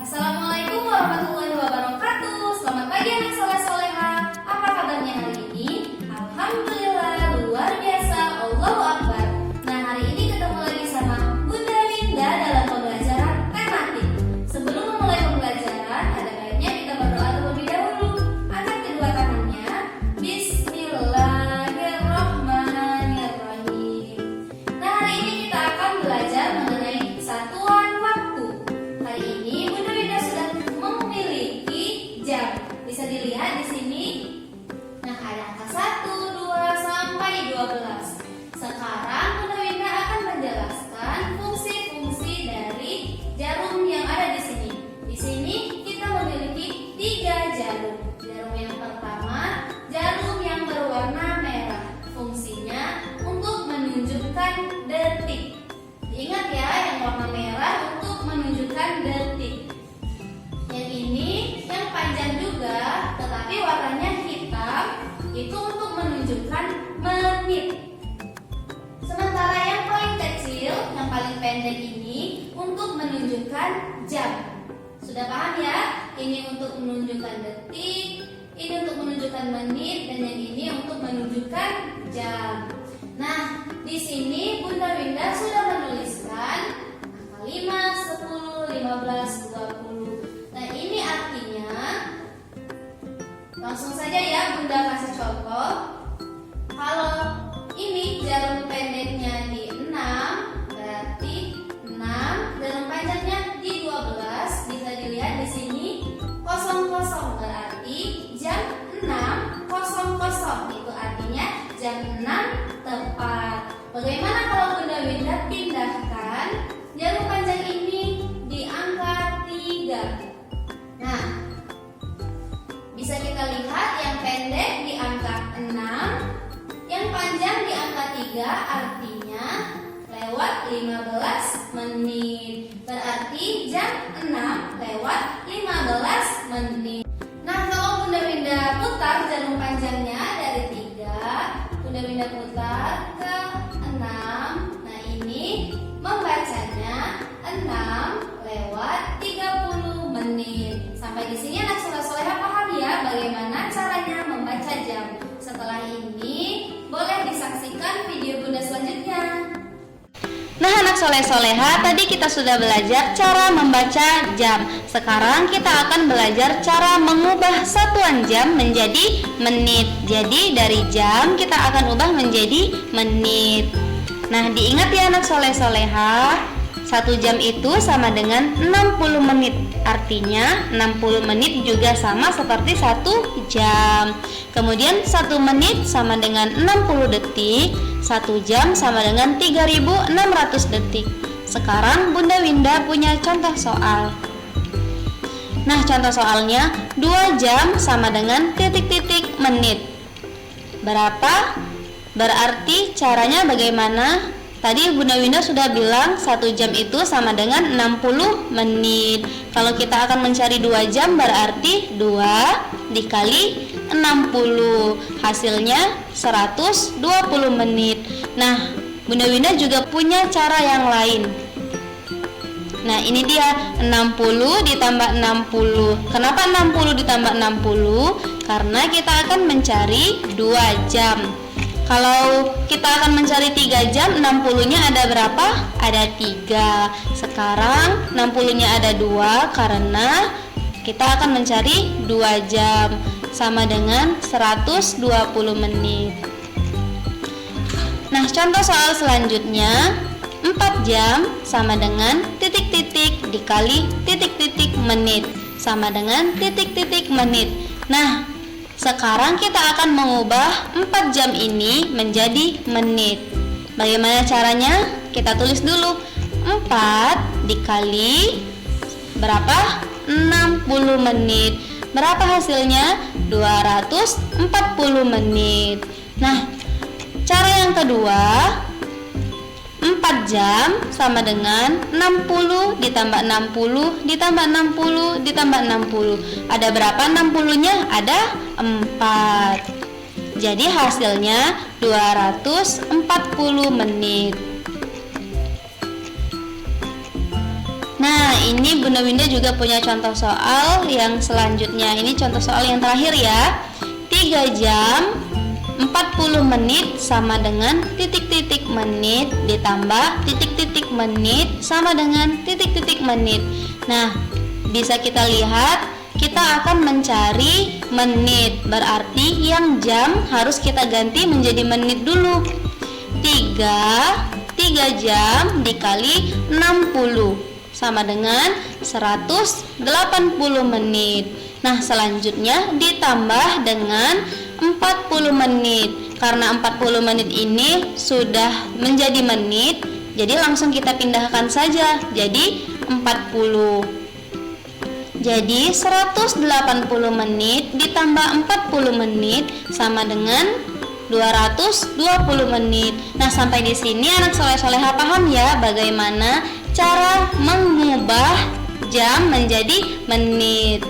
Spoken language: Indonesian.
Assalamualaikum warahmatullahi wabarakatuh. Selamat pagi anak soleh soleha. Apa kabarnya hari ini? Alhamdulillah, luar biasa, Allahu Akbar. Nah, hari ini ketemu lagi sama Bunda Winda dalam pembelajaran tematik. Sebelum memulai pembelajaran, ada baiknya kita berdoa terlebih dahulu. Angkat kedua tangannya. Bismillahirrahmanirrahim. Nah, hari ini kita akan belajar mengenai satuan waktu. Hari ini Bunda Winda sudah memiliki jam. Bisa dilihat di sini. Nah, ada angka 1, 2 sampai 12. Sekarang Bunda Winda akan menjelaskan fungsi-fungsi dari jarum yang ada di sini. Di sini kita memiliki 3 jarum. Jarum yang pertama, jarum yang berwarna merah. Fungsinya untuk menunjukkan detik. Ingat ya, yang warna merah untuk menunjukkan detik. Yang ini yang panjang juga, tetapi warnanya hitam, itu untuk menunjukkan menit. Sementara yang paling kecil, yang paling pendek ini untuk menunjukkan jam. Sudah paham ya? Ini untuk menunjukkan detik, ini untuk menunjukkan menit, dan yang ini untuk menunjukkan jam. Nah, di sini Bunda Winda sudah menuliskan angka 5, 10, 15, 20. Nah, ini artinya langsung saja ya Bunda kasih contoh. Kalau ini jarum pendeknya di 6, berarti 6, jarum panjangnya di 12. Bisa dilihat di sini 00, berarti jam 6.00. Itu artinya jam 6 tepat. Bagaimana kalau Bunda Winda pindahkan jarum panjang ini di angka 3? Nah, bisa kita lihat yang pendek di angka 6, yang panjang di angka 3, artinya lewat 15 menit. Berarti jam 6 lewat 15 menit. Nah, kalau Bunda Winda putar jarum panjangnya dari 3, Bunda Winda putar ke 6. Nah, ini membacanya 6 lewat 30 menit. Sampai di sini anak soleh-soleha paham ya bagaimana caranya membaca jam. Setelah ini boleh disaksikan video Bunda selanjutnya. Nah, anak soleh-soleha, tadi kita sudah belajar cara membaca jam. Sekarang kita akan belajar cara mengubah satuan jam menjadi menit. Jadi dari jam kita akan ubah menjadi menit. Nah, diingat ya anak soleh-soleha, 1 jam itu sama dengan 60 menit. Artinya 60 menit juga sama seperti 1 jam. Kemudian 1 menit sama dengan 60 detik. 1 jam sama dengan 3600 detik. Sekarang Bunda Winda punya contoh soal. Nah, contoh soalnya 2 jam sama dengan titik-titik menit. Berapa? Berarti caranya bagaimana? Tadi Bunda Winda sudah bilang 1 jam itu sama dengan 60 menit. Kalau kita akan mencari 2 jam berarti 2 dikali 60. Hasilnya 120 menit. Nah, Bunda Winda juga punya cara yang lain. Nah, ini dia 60 ditambah 60. Kenapa 60 ditambah 60? Karena kita akan mencari 2 jam. Kalau kita akan mencari 3 jam, 60-nya ada berapa? Ada 3. Sekarang 60-nya ada 2 karena kita akan mencari 2 jam. Sama dengan 120 menit. Nah, contoh soal selanjutnya, 4 jam sama dengan titik-titik dikali titik-titik menit. Sama dengan titik-titik menit. Nah, sekarang kita akan mengubah 4 jam ini menjadi menit. Bagaimana caranya? Kita tulis dulu. 4 dikali berapa? 60 menit. Berapa hasilnya? 240 menit. Nah, cara yang kedua, 4 jam sama dengan 60 ditambah 60 ditambah 60 ditambah 60. Ada berapa 60-nya? Ada 4. Jadi hasilnya 240 menit. Nah, ini Bunda Winda juga punya contoh soal yang selanjutnya. Ini contoh soal yang terakhir ya. 3 jam 40 menit sama dengan titik-titik menit ditambah titik-titik menit sama dengan titik-titik menit. Nah, bisa kita lihat kita akan mencari menit. Berarti yang jam harus kita ganti menjadi menit dulu. 3 jam dikali 60 sama dengan 180 menit. Nah, selanjutnya ditambah dengan 40 menit. Karena 40 menit ini sudah menjadi menit, jadi langsung kita pindahkan saja. Jadi 40. Jadi 180 menit ditambah 40 menit sama dengan 220 menit. Nah, sampai di sini anak soleh-soleha paham ya bagaimana cara mengubah jam menjadi menit.